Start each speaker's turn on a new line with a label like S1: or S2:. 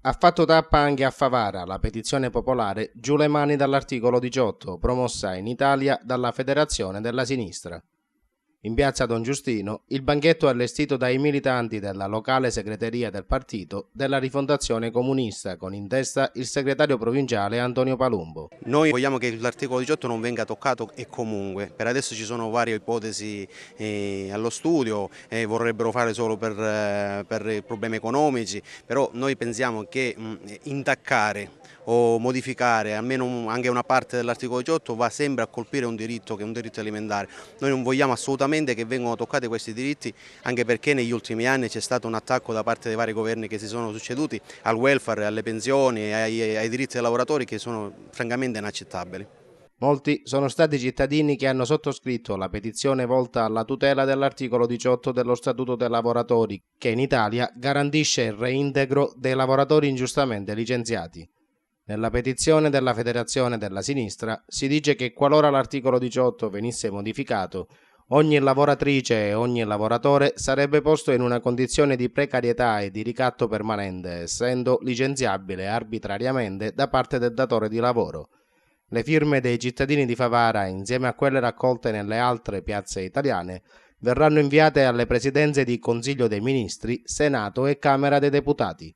S1: Ha fatto tappa anche a Favara la petizione popolare Giù le mani dall'articolo 18, promossa in Italia dalla Federazione della Sinistra. In piazza Don Giustino, il banchetto è allestito dai militanti della locale segreteria del partito della Rifondazione Comunista, con in testa il segretario provinciale Antonio Palumbo.
S2: Noi vogliamo che l'articolo 18 non venga toccato e comunque, per adesso ci sono varie ipotesi allo studio, vorrebbero fare solo per problemi economici, però noi pensiamo che intaccare o modificare almeno anche una parte dell'articolo 18 va sempre a colpire un diritto che è un diritto elementare. Noi non vogliamo assolutamente che vengano toccati questi diritti, anche perché negli ultimi anni c'è stato un attacco da parte dei vari governi che si sono succeduti al welfare, alle pensioni, ai diritti dei lavoratori, che sono francamente inaccettabili.
S1: Molti sono stati i cittadini che hanno sottoscritto la petizione volta alla tutela dell'articolo 18 dello Statuto dei lavoratori, che in Italia garantisce il reintegro dei lavoratori ingiustamente licenziati. Nella petizione della Federazione della Sinistra si dice che qualora l'articolo 18 venisse modificato, ogni lavoratrice e ogni lavoratore sarebbe posto in una condizione di precarietà e di ricatto permanente, essendo licenziabile arbitrariamente da parte del datore di lavoro. Le firme dei cittadini di Favara, insieme a quelle raccolte nelle altre piazze italiane, verranno inviate alle presidenze di Consiglio dei Ministri, Senato e Camera dei Deputati.